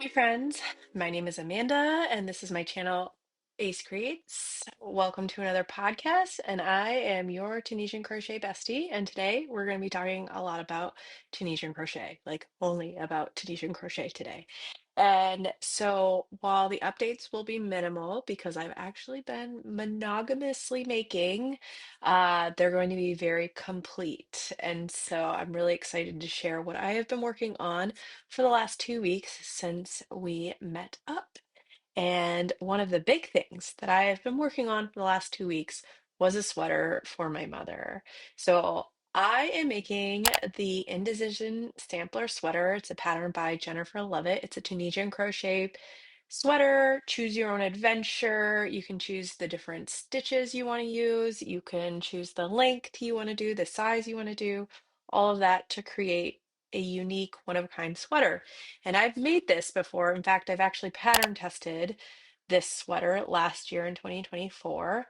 Hi friends, my name is Amanda and this is my channel AceKreates. Welcome to another podcast and I am your Tunisian crochet bestie, and today we're going to be talking a lot about Tunisian crochet, like only about Tunisian crochet today. And so while the updates will be minimal because I've actually been monogamously making, they're going to be very complete. And so I'm really excited to share what I have been working on for the last 2 weeks since we met up. And one of the big things that I have been working on for the last 2 weeks was a sweater for my mother. So I am making the Indecision sampler sweater. It's a pattern by Jennifer Lovett. It's a Tunisian crochet sweater. Choose your own adventure. You can choose the different stitches you want to use. You can choose the length you want to do, the size you want to do, all of that to create a unique one-of-a-kind sweater. And I've made this before. In fact, I've actually pattern tested this sweater last year in 2024.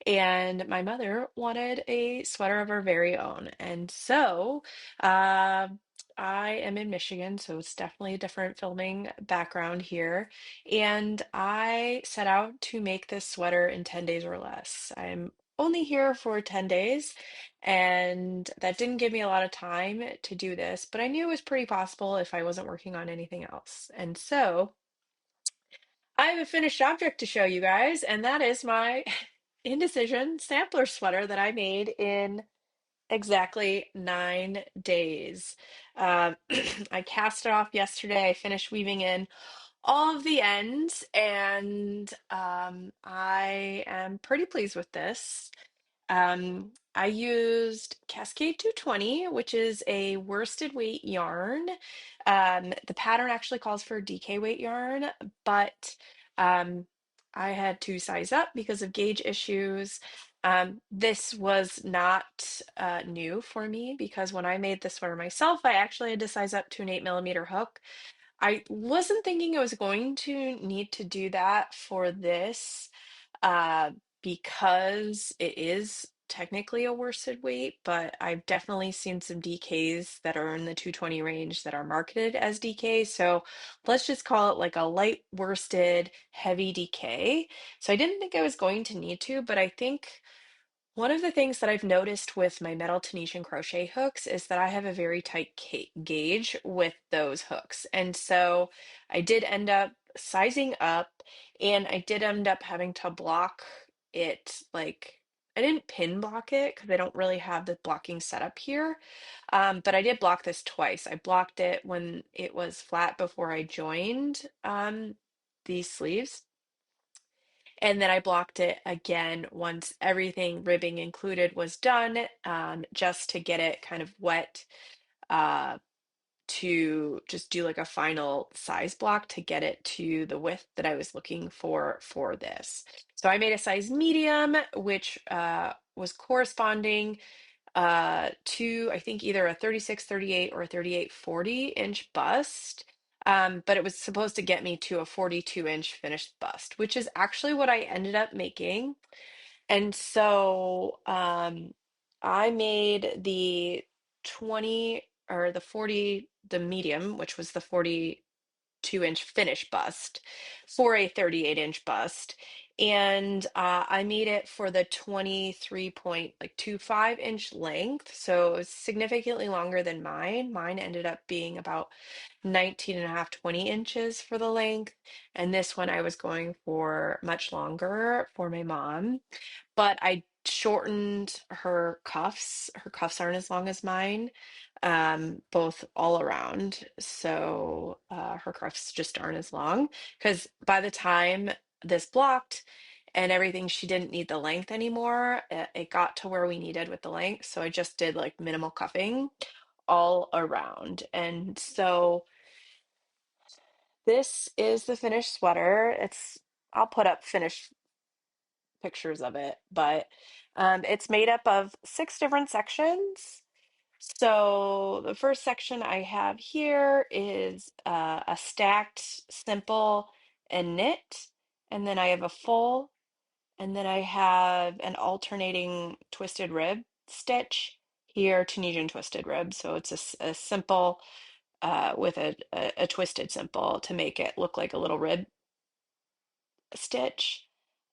And my mother wanted a sweater of her very own. And so uh, I am in Michigan, so it's definitely a different filming background here. And I set out to make this sweater in 10 days or less. I'm only here for 10 days, and that didn't give me a lot of time to do this, but I knew it was pretty possible if I wasn't working on anything else. And so I have a finished object to show you guys, and that is my Indecision sampler sweater that I made in exactly 9 days. Um, I cast it off yesterday. I finished weaving in all of the ends, and I am pretty pleased with this. I used Cascade 220, which is a worsted weight yarn. The pattern actually calls for DK weight yarn, but um, I had to size up because of gauge issues. This was not new for me because when I made this sweater myself, I actually had to size up to an 8 millimeter hook. I wasn't thinking I was going to need to do that for this uh, because it is technically a worsted weight, but I've definitely seen some DKs that are in the 220 range that are marketed as DK. So let's just call it like a light worsted, heavy DK. So I didn't think I was going to need to, but I think one of the things that I've noticed with my metal Tunisian crochet hooks is that I have a very tight gauge with those hooks. And so I did end up sizing up, and I did end up having to block it. Like, I didn't pin block it because I don't really have the blocking set up here. But I did block this twice. I blocked it when it was flat before I joined these sleeves. And then I blocked it again once everything ribbing included was done, just to get it kind of wet, uh, to just do like a final size block to get it to the width that I was looking for this. So I made a size medium, which was corresponding to, I think, either a 36, 38, or a 38, 40 inch bust. But it was supposed to get me to a 42-inch finished bust, which is actually what I ended up making. And so I made the 20 or the 40, the medium, which was the 42-inch finish bust for a 38-inch bust. And I made it for the 23.25 inch length. So it was significantly longer than mine. Mine ended up being about 19 and a half, 20 inches for the length. And this one I was going for much longer for my mom, but I shortened her cuffs. Her cuffs aren't as long as mine, both all around. So her cuffs just aren't as long because by the time this blocked and everything, she didn't need the length anymore. It got to where we needed with the length. So I just did like minimal cuffing all around. And so this is the finished sweater. I'll put up finished pictures of it, but it's made up of 6 different sections. So the first section I have here is a stacked simple and knit, and then I have a full, and then I have an alternating twisted rib stitch here, Tunisian twisted rib. So it's a simple with a twisted simple to make it look like a little rib stitch.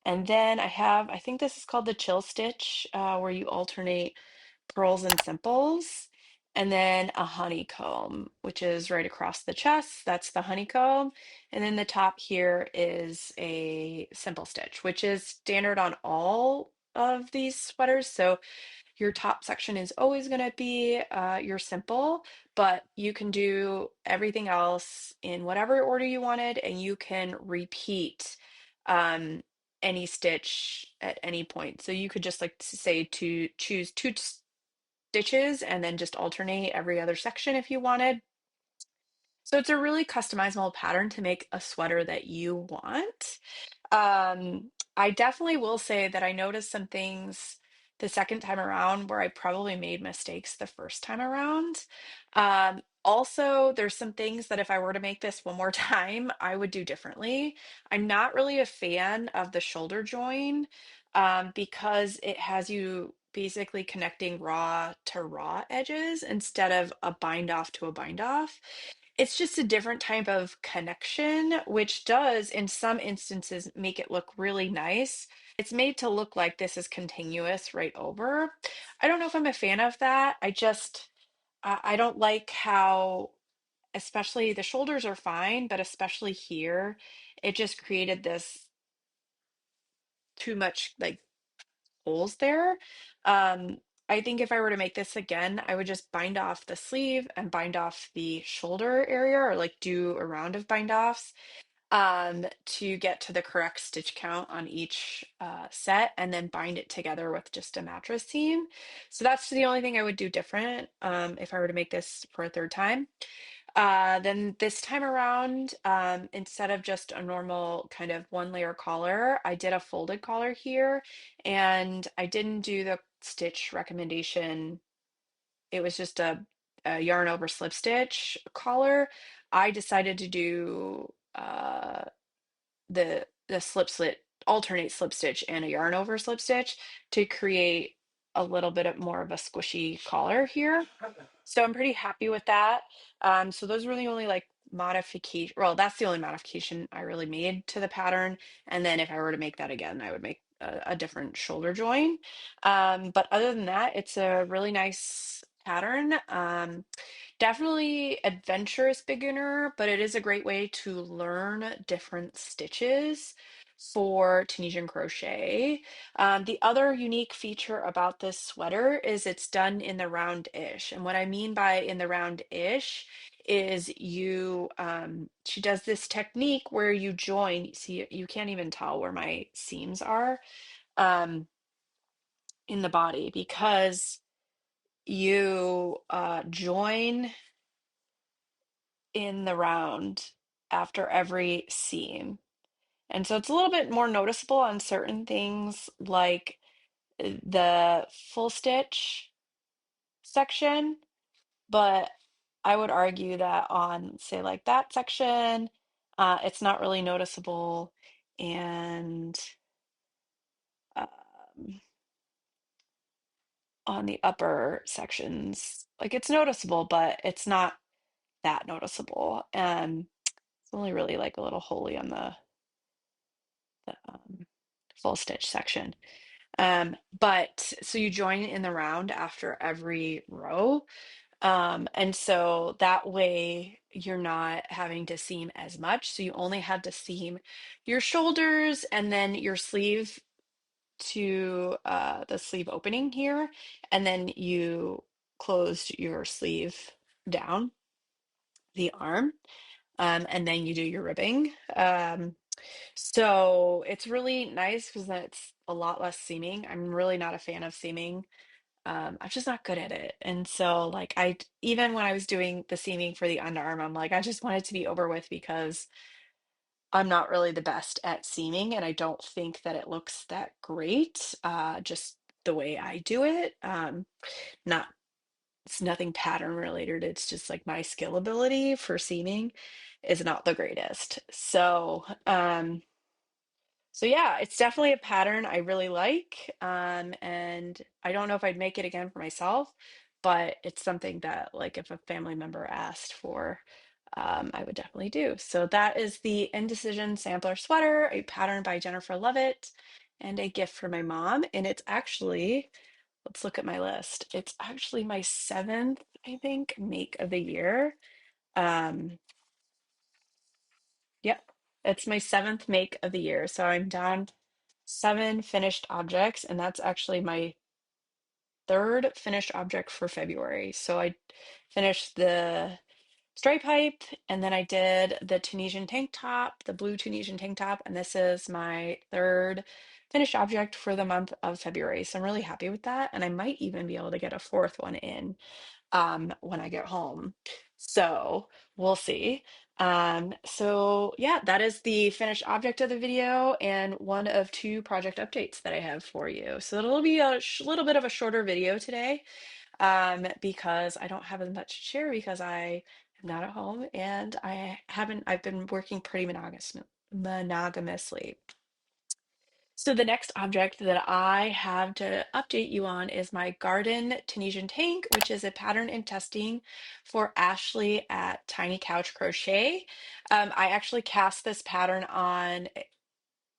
And then I think this is called the chill stitch, where you alternate pearls and simples. And then a honeycomb, which is right across the chest. That's the honeycomb. And then the top here is a simple stitch, which is standard on all of these sweaters. So your top section is always going to be your simple, but you can do everything else in whatever order you wanted, and you can repeat um, any stitch at any point. So you could just like say to choose two stitches and then just alternate every other section if you wanted. So it's a really customizable pattern to make a sweater that you want. I definitely will say that I noticed some things the second time around where I probably made mistakes the first time around. Also, there's some things that if I were to make this one more time, I would do differently. I'm not really a fan of the shoulder join because it has you basically connecting raw to raw edges instead of a bind off to a bind off. It's just a different type of connection, which does, in some instances, make it look really nice. It's made to look like this is continuous right over. I don't know if I'm a fan of that. I don't like how, especially the shoulders are fine, but especially here, it just created this too much like holes there. Um, I think if I were to make this again, I would just bind off the sleeve and bind off the shoulder area or like do a round of bind offs to get to the correct stitch count on each set and then bind it together with just a mattress seam. So that's the only thing I would do different if I were to make this for a third time. Then this time around, instead of just a normal kind of one layer collar, I did a folded collar here and I didn't do the stitch recommendation. It was just a yarn over slip stitch collar. I decided to do the slip slit alternate slip stitch and a yarn over slip stitch to create a little bit of more of a squishy collar here. So I'm pretty happy with that. So those were the only like modification. Well, that's the only modification I really made to the pattern. And then if I were to make that again, I would make a different shoulder join. But other than that, it's a really nice pattern. Definitely adventurous beginner, but it is a great way to learn different stitches for Tunisian crochet. The other unique feature about this sweater is it's done in the round-ish. And what I mean by in the round-ish is she does this technique where you join, see, you can't even tell where my seams are um, in the body because you join in the round after every seam. And so it's a little bit more noticeable on certain things like the full stitch section, but I would argue that on, say, like that section, it's not really noticeable. And um, on the upper sections, like it's noticeable, but it's not that noticeable. It's only really like a little holy on the full stitch section. But so you join in the round after every row. And so that way you're not having to seam as much. So you only have to seam your shoulders and then your sleeve to the sleeve opening here. And then you close your sleeve down the arm. And then you do your ribbing. So it's really nice because then it's a lot less seaming. I'm really not a fan of seaming. I'm just not good at it. And so like even when I was doing the seaming for the underarm, I'm like, I just want it to be over with because I'm not really the best at seaming and I don't think that it looks that great, just the way I do it. Not It's nothing pattern related. It's just like my skill ability for seaming is not the greatest. So yeah, it's definitely a pattern I really like. And I don't know if I'd make it again for myself, but it's something that like if a family member asked for, I would definitely do. So that is the Indecision sampler sweater, a pattern by Jennifer Lovett, and a gift for my mom. And it's actually, let's look at my list. It's actually my seventh, I think, make of the year. Um, yep, it's my seventh make of the year. So I'm down seven finished objects, and that's actually my third finished object for February. So I finished the stripe pipe, and then I did the Tunisian tank top, the blue Tunisian tank top, and this is my third finished object for the month of February. So I'm really happy with that, and I might even be able to get a fourth one in when I get home. So we'll see. So yeah, that is the finished object of the video and one of two project updates that I have for you. So it'll be a little bit of a shorter video today, because I don't have as much to share because I am not at home and I've been working pretty monogamously. So the next object that I have to update you on is my Garden Tunisian Tank, which is a pattern and testing for Ashley at Tiny Couch Crochet. I actually cast this pattern on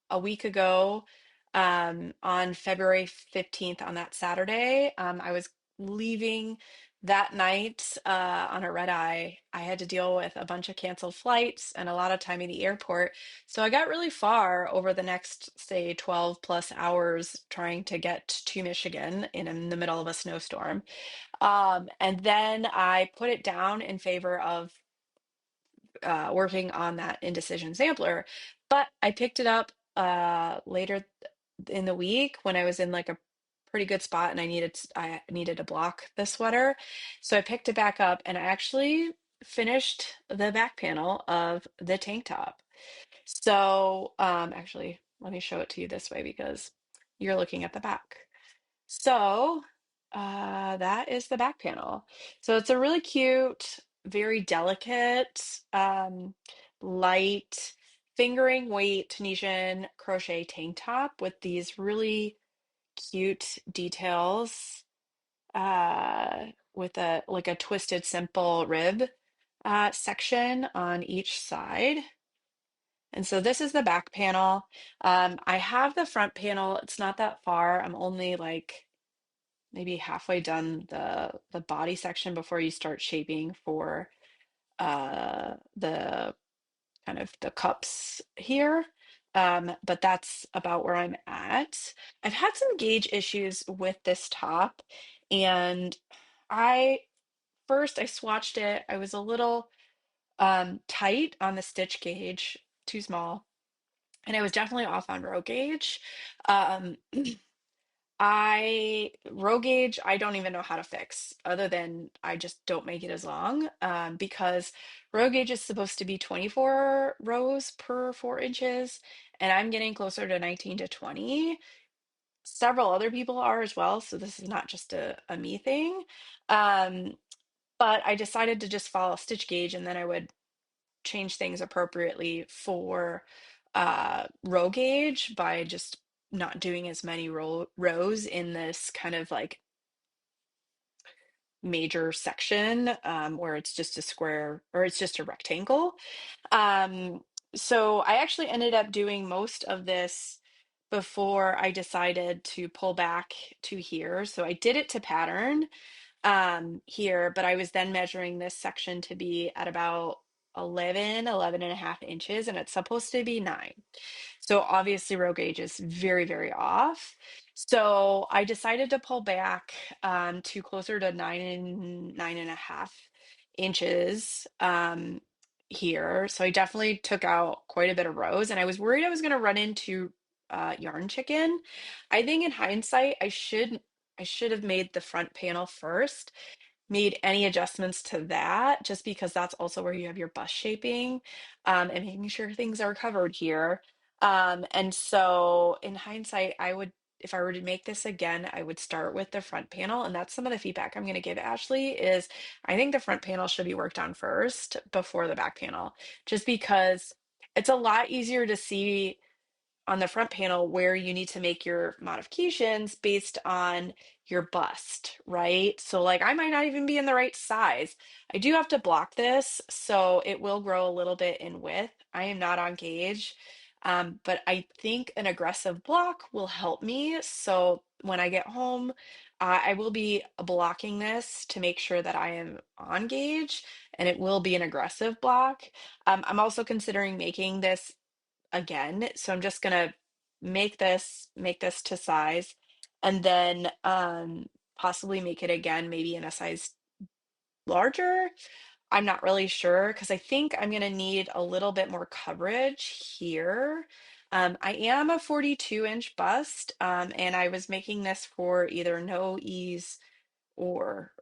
a week ago, on February 15th, on that Saturday. I was leaving that night on a red eye. I had to deal with a bunch of canceled flights and a lot of time in the airport. So I got really far over the next, say, 12 plus hours trying to get to Michigan in the middle of a snowstorm. And then I put it down in favor of working on that Indecision sampler. But I picked it up later in the week when I was in like a pretty good spot and I needed to block the sweater. So I picked it back up and I actually finished the back panel of the tank top. So actually, let me show it to you this way because you're looking at the back. So that is the back panel. So it's a really cute, very delicate, light, fingering weight Tunisian crochet tank top with these really cute details, with a like a twisted simple rib section on each side. And so this is the back panel. I have the front panel. It's not that far. I'm only like maybe halfway done the body section before you start shaping for the kind of the cups here. But that's about where I'm at. I've had some gauge issues with this top, and I first I swatched it. I was a little tight on the stitch gauge, too small, and I was definitely off on row gauge. Um, I row gauge, I don't even know how to fix other than I just don't make it as long, because row gauge is supposed to be 24 rows per 4 inches, and I'm getting closer to 19 to 20. Several other people are as well, so this is not just a me thing. Um, but I decided to just follow stitch gauge and then I would change things appropriately for row gauge by just not doing as many rows in this kind of like major section, where it's just a square or it's just a rectangle. Um, so I actually ended up doing most of this before I decided to pull back to here. So I did it to pattern here, but I was then measuring this section to be at about 11 and a half inches, and it's supposed to be 9. So obviously row gauge is very, very off. So I decided to pull back to closer to 9 and 9.5 inches here. So I definitely took out quite a bit of rows, and I was worried I was going to run into yarn chicken. I think in hindsight, I should have made the front panel first, made any adjustments to that, just because that's also where you have your bust shaping, and making sure things are covered here. And so in hindsight, if I were to make this again, I would start with the front panel. And that's some of the feedback I'm going to give Ashley is I think the front panel should be worked on first before the back panel, just because it's a lot easier to see on the front panel where you need to make your modifications based on your bust, right? So like I might not even be in the right size. I do have to block this, so it will grow a little bit in width. I am not on gauge, but I think an aggressive block will help me. So when I get home, I will be blocking this to make sure that I am on gauge, and it will be an aggressive block. I'm also considering making this again. So I'm just gonna make this to size, and then possibly make it again, maybe in a size larger. I'm not really sure because I think I'm gonna need a little bit more coverage here. I am a 42-inch bust, and I was making this for either no ease or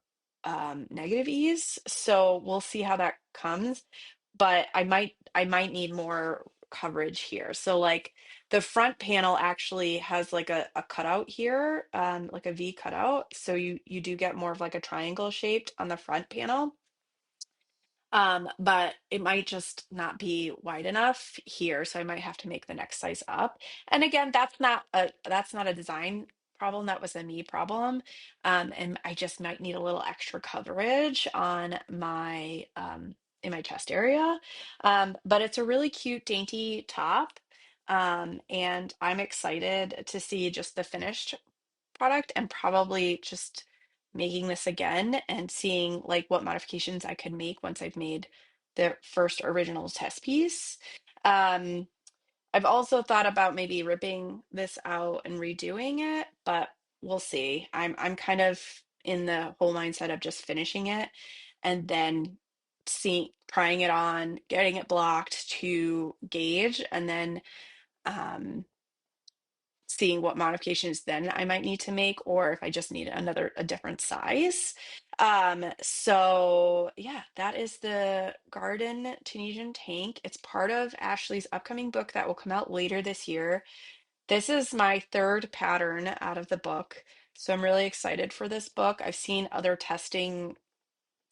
negative ease. So we'll see how that comes. But I might need more coverage here. So like the front panel actually has like a cutout here, like a V cutout. So you do get more of like a triangle shaped on the front panel. But it might just not be wide enough here, so I might have to make the next size up. And again, that's not a design problem, that was a me problem. And I just might need a little extra coverage on my in my chest area. But it's a really cute, dainty top. And I'm excited to see just the finished product and probably just making this again and seeing like what modifications I could make once I've made the first original test piece. Um, I've also thought about maybe ripping this out and redoing it, but we'll see. I'm kind of in the whole mindset of just finishing it and then trying it on, getting it blocked to gauge, and then um seeing what modifications then I might need to make, or if I just need a different size. So yeah, that is the Garden Tunisian tank. It's part of Ashley's upcoming book that will come out later this year. This is my third pattern out of the book, so I'm really excited for this book. I've seen other testing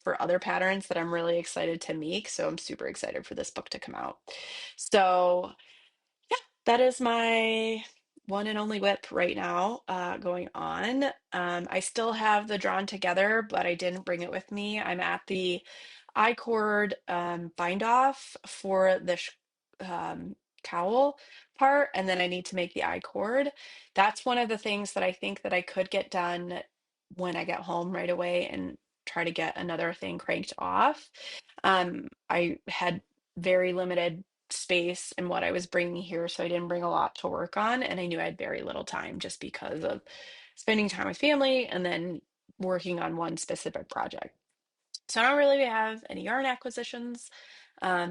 for other patterns that I'm really excited to make, so I'm super excited for this book to come out. So yeah, that is my one and only whip right now going on. I still have the Drawn Together, but I didn't bring it with me. I'm at the I-cord bind off for the cowl part, and then I need to make the I-cord. That's one of the things that I think that I could get done when I get home right away and try to get another thing cranked off. I had very limited space and what I was bringing here, so I didn't bring a lot to work on, and I knew I had very little time just because of spending time with family and then working on one specific project. So I don't really have any yarn acquisitions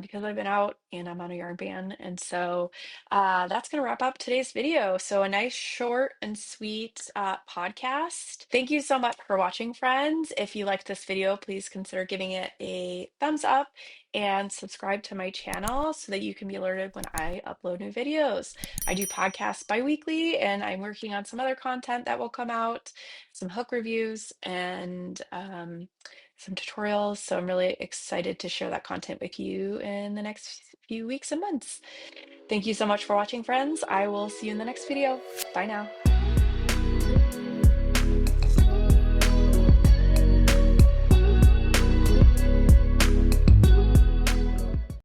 because I've been out and I'm on a yarn ban. And so that's going to wrap up today's video. So a nice, short, and sweet podcast. Thank you so much for watching, friends. If you liked this video, please consider giving it a thumbs up and subscribe to my channel so that you can be alerted when I upload new videos. I do podcasts bi-weekly, and I'm working on some other content that will come out, some hook reviews, and some tutorials. So I'm really excited to share that content with you in the next few weeks and months. Thank you so much for watching, friends. I will see you in the next video. Bye now.